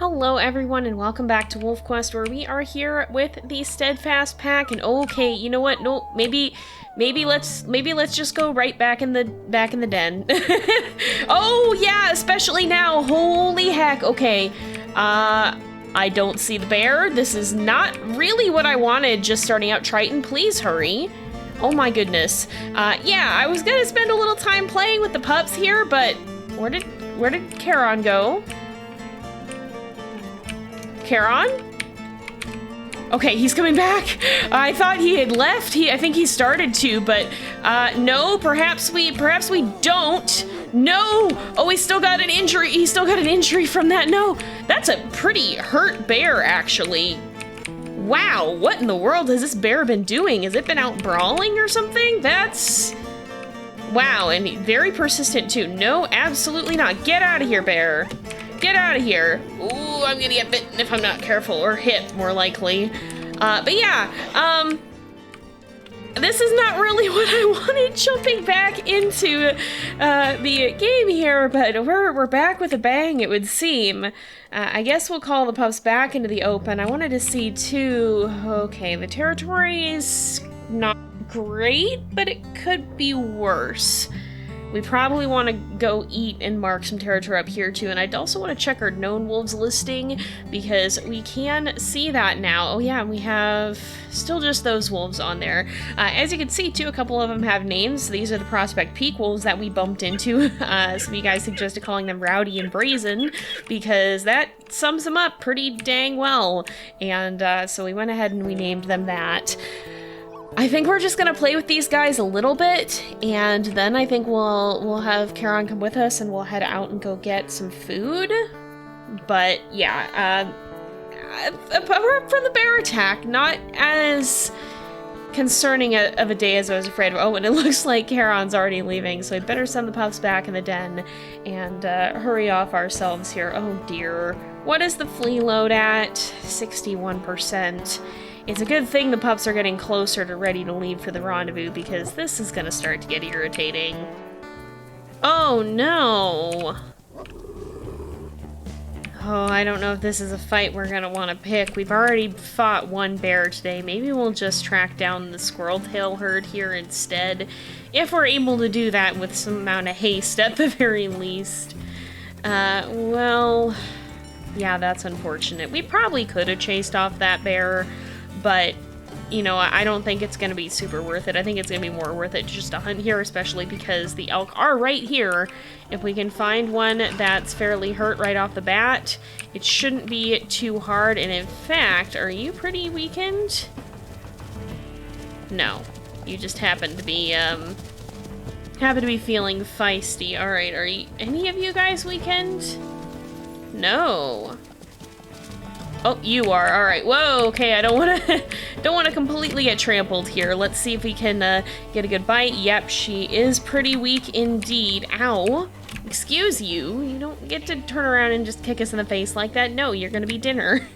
Hello everyone and welcome back to WolfQuest, where we are here with the Steadfast pack. And okay, you know what? No, maybe let's just go right back in the den. Oh yeah, especially now. Holy heck. Okay. I don't see the bear. This is not really what I wanted just starting out. Triton, please hurry. Oh my goodness. Yeah, I was gonna spend a little time playing with the pups here, but where did Charon go? Charon? Okay, he's coming back. I thought he had left. I think he started to, but no, perhaps we don't. No! Oh, he's still got an injury. He's still got an injury from that. No, that's a pretty hurt bear, actually. Wow, what in the world has this bear been doing? Has it been out brawling or something? That's... Wow, and very persistent too. No, absolutely not. Get out of here, bear. Get out of here. Ooh, I'm gonna get bitten if I'm not careful, or hit, more likely. But yeah, this is not really what I wanted jumping back into the game here, but we're back with a bang, it would seem. I guess we'll call the pups back into the open. I wanted to see too, okay, the territory is not great, but it could be worse. We probably want to go eat and mark some territory up here too, and I'd also want to check our known wolves listing, because we can see that now. Oh yeah, we have still just those wolves on there. As you can see too, a couple of them have names. These are the Prospect Peak wolves that we bumped into. Some of you guys suggested calling them Rowdy and Brazen, because that sums them up pretty dang well. And so we went ahead and we named them that. I think we're just gonna play with these guys a little bit, and then I think we'll have Charon come with us and we'll head out and go get some food. But yeah, apart from the bear attack, not as concerning of a day as I was afraid of. Oh, and it looks like Charon's already leaving, so we better send the pups back in the den and hurry off ourselves here. Oh dear. What is the flea load at? 61%. It's a good thing the pups are getting closer to ready to leave for the rendezvous, because this is gonna start to get irritating. Oh no! Oh, I don't know if this is a fight we're gonna want to pick. We've already fought one bear today. Maybe we'll just track down the squirrel tail herd here instead, if we're able to do that with some amount of haste at the very least. Well, yeah, that's unfortunate. We probably could have chased off that bear, but, you know, I don't think it's going to be super worth it. I think it's going to be more worth it just to hunt here, especially because the elk are right here. If we can find one that's fairly hurt right off the bat, it shouldn't be too hard. And in fact, are you pretty weakened? No. You just happen to be feeling feisty. All right, are any of you guys weakened? No. Oh, you are. All right. Whoa. Okay. I don't want to completely get trampled here. Let's see if we can get a good bite. Yep, she is pretty weak indeed. Ow. Excuse you. You don't get to turn around and just kick us in the face like that. No, you're gonna be dinner.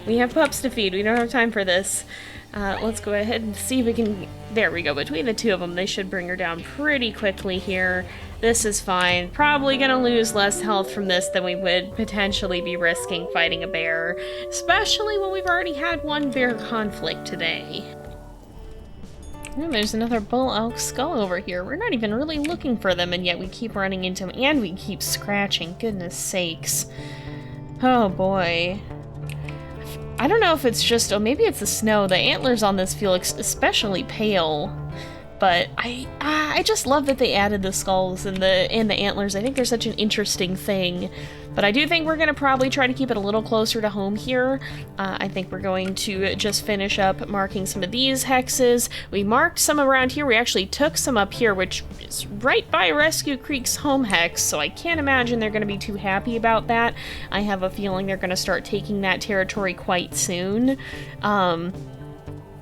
We have pups to feed. We don't have time for this. Let's go ahead and see if we can... There we go. Between the two of them, they should bring her down pretty quickly here. This is fine. Probably gonna lose less health from this than we would potentially be risking fighting a bear, especially when we've already had one bear conflict today. Ooh, there's another bull elk skull over here. We're not even really looking for them, and yet we keep running into them, and we keep scratching. Goodness sakes. Oh boy. I don't know if it's just... Oh, maybe it's the snow. The antlers on this feel especially pale. But I just love that they added the skulls and the antlers. I think they're such an interesting thing. But I do think we're going to probably try to keep it a little closer to home here. I think we're going to just finish up marking some of these hexes. We marked some around here. We actually took some up here, which is right by Rescue Creek's home hex, so I can't imagine they're going to be too happy about that. I have a feeling they're going to start taking that territory quite soon.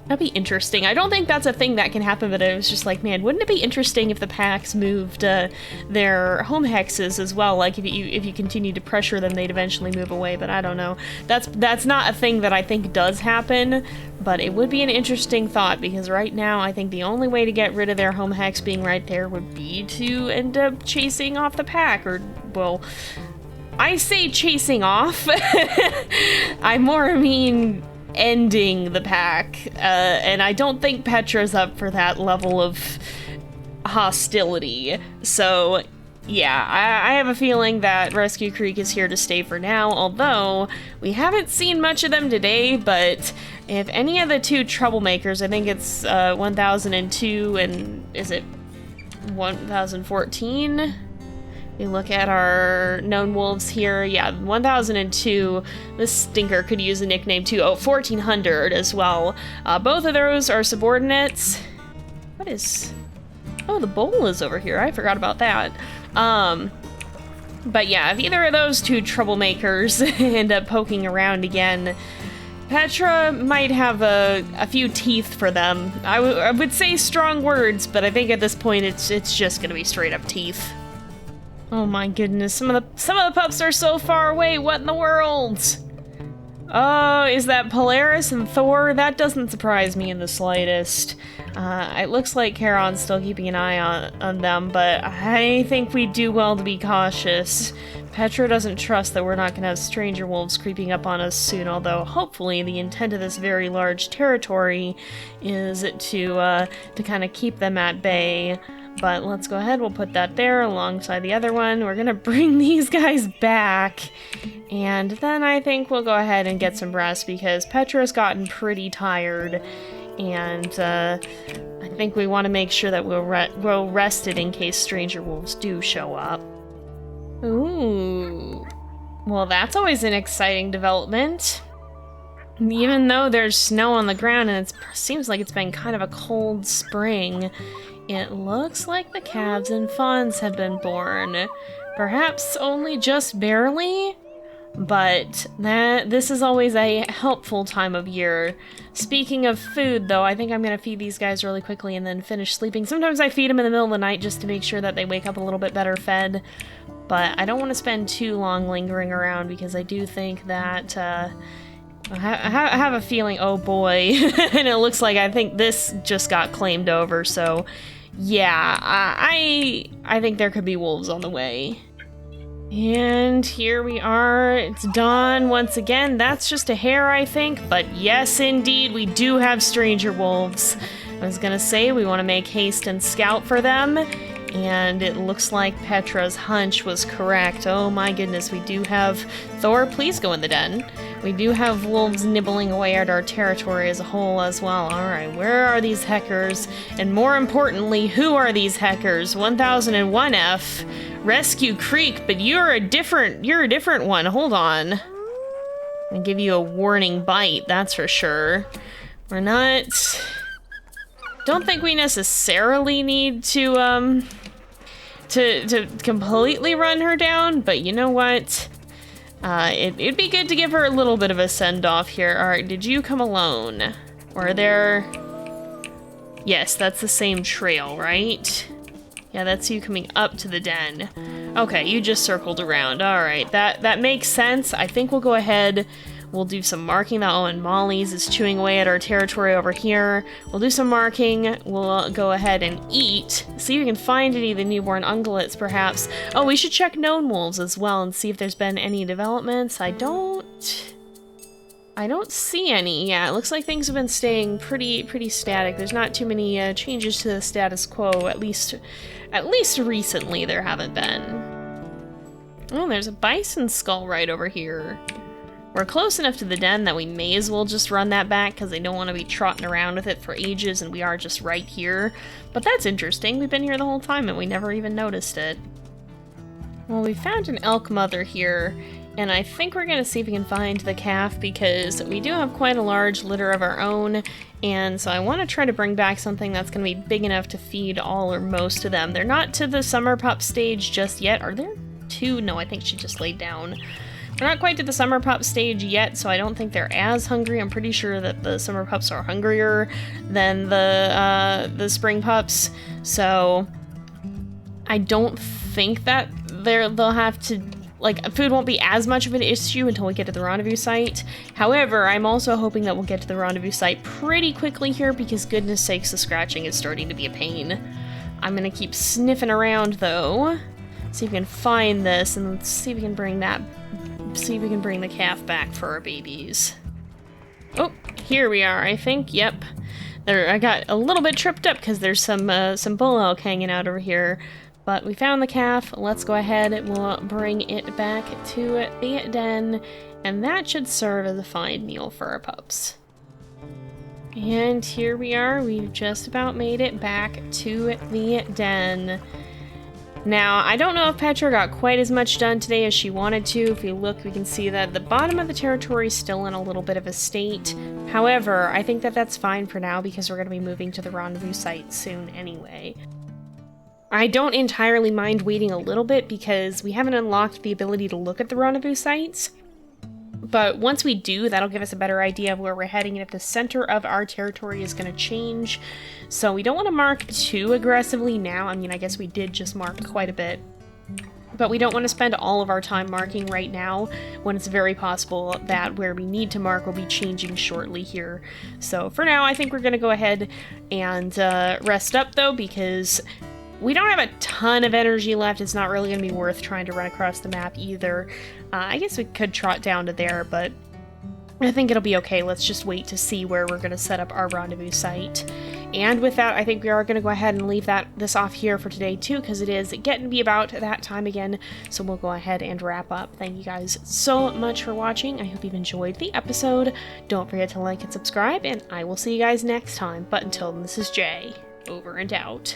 That'd be interesting. I don't think that's a thing that can happen, but it was just like, man, wouldn't it be interesting if the packs moved their home hexes as well? Like, if you continue to pressure them, they'd eventually move away, but I don't know. That's not a thing that I think does happen, but it would be an interesting thought, because right now, I think the only way to get rid of their home hex being right there would be to end up chasing off the pack, or, well... I say chasing off. I more mean ending the pack, and I don't think Petra's up for that level of hostility. So yeah, I have a feeling that Rescue Creek is here to stay for now, although we haven't seen much of them today. But if any of the two troublemakers, I think it's 1002 and is it 1014? We look at our known wolves here. Yeah, 1002. This stinker could use a nickname too. Oh, 1400 as well. Both of those are subordinates. What is... Oh, the bowl is over here. I forgot about that. But yeah, if either of those two troublemakers end up poking around again, Petra might have a few teeth for them. I would say strong words, but I think at this point it's just gonna be straight up teeth. Oh my goodness, some of the pups are so far away. What in the world? Oh, is that Polaris and Thor? That doesn't surprise me in the slightest. It looks like Charon's still keeping an eye on them, but I think we do well to be cautious. Petra doesn't trust that we're not going to have stranger wolves creeping up on us soon, although hopefully the intent of this very large territory is to kind of keep them at bay. But let's go ahead, we'll put that there alongside the other one. We're gonna bring these guys back, and then I think we'll go ahead and get some rest because Petra's gotten pretty tired, and I think we want to make sure that we're rested in case stranger wolves do show up. Ooh. Well, that's always an exciting development. Even though there's snow on the ground and it seems like it's been kind of a cold spring, it looks like the calves and fawns have been born. Perhaps only just barely, but this is always a helpful time of year. Speaking of food, though, I think I'm gonna feed these guys really quickly and then finish sleeping. Sometimes I feed them in the middle of the night just to make sure that they wake up a little bit better fed, but I don't want to spend too long lingering around because I do think that I have a feeling, oh boy, and it looks like I think this just got claimed over, so yeah, I think there could be wolves on the way. And here we are, it's dawn once again. That's just a hair, I think, but yes, indeed, we do have stranger wolves. I was gonna say we want to make haste and scout for them, and it looks like Petra's hunch was correct. Oh my goodness, we do have... Thor, please go in the den. We do have wolves nibbling away at our territory as a whole as well. Alright, where are these heckers? And more importantly, who are these heckers? 1001F, Rescue Creek, but you're a different one. Hold on. I'm gonna give you a warning bite, that's for sure. We're not... Don't think we necessarily need to completely run her down, but you know what? It'd be good to give her a little bit of a send-off here. Alright, did you come alone? Or are there... Yes, that's the same trail, right? Yeah, that's you coming up to the den. Okay, you just circled around. Alright, that makes sense. I think we'll go ahead... We'll do some marking. Oh, and Molly's is chewing away at our territory over here. We'll do some marking. We'll go ahead and eat. See if we can find any of the newborn ungulates, perhaps. Oh, we should check known wolves as well and see if there's been any developments. I don't see any. Yeah, it looks like things have been staying pretty static. There's not too many changes to the status quo. At least recently there haven't been. Oh, there's a bison skull right over here. We're close enough to the den that we may as well just run that back because I don't want to be trotting around with it for ages, and we are just right here. But that's interesting. We've been here the whole time and we never even noticed it. Well, we found an elk mother here, and I think we're going to see if we can find the calf because we do have quite a large litter of our own, and so I want to try to bring back something that's going to be big enough to feed all or most of them. They're not to the summer pup stage just yet. Are there two? No, I think she just laid down. They're not quite to the summer pup stage yet, so I don't think they're as hungry. I'm pretty sure that the summer pups are hungrier than the spring pups, so I don't think that they'll have to, like, food won't be as much of an issue until we get to the rendezvous site. However, I'm also hoping that we'll get to the rendezvous site pretty quickly here because goodness sakes, the scratching is starting to be a pain. I'm gonna keep sniffing around though. see if we can find this, and let's see if we can bring that, see if we can bring the calf back for our babies. Oh, here we are, I think. Yep. There, I got a little bit tripped up because there's some bull elk hanging out over here. But we found the calf. Let's go ahead and we'll bring it back to the den. And that should serve as a fine meal for our pups. And here we are. We've just about made it back to the den. Now, I don't know if Petra got quite as much done today as she wanted to. If we look, we can see that the bottom of the territory is still in a little bit of a state. However, I think that that's fine for now because we're going to be moving to the rendezvous site soon anyway. I don't entirely mind waiting a little bit because we haven't unlocked the ability to look at the rendezvous sites. But once we do, that'll give us a better idea of where we're heading and if the center of our territory is going to change. So we don't want to mark too aggressively now. I mean, I guess we did just mark quite a bit. But we don't want to spend all of our time marking right now when it's very possible that where we need to mark will be changing shortly here. So for now, I think we're going to go ahead and rest up though, because we don't have a ton of energy left. It's not really going to be worth trying to run across the map either. I guess we could trot down to there, but I think it'll be okay. Let's just wait to see where we're going to set up our rendezvous site. And with that, I think we are going to go ahead and leave this off here for today too, because it is getting to be about that time again. So we'll go ahead and wrap up. Thank you guys so much for watching. I hope you've enjoyed the episode. Don't forget to like and subscribe, and I will see you guys next time. But until then, this is Jay, over and out.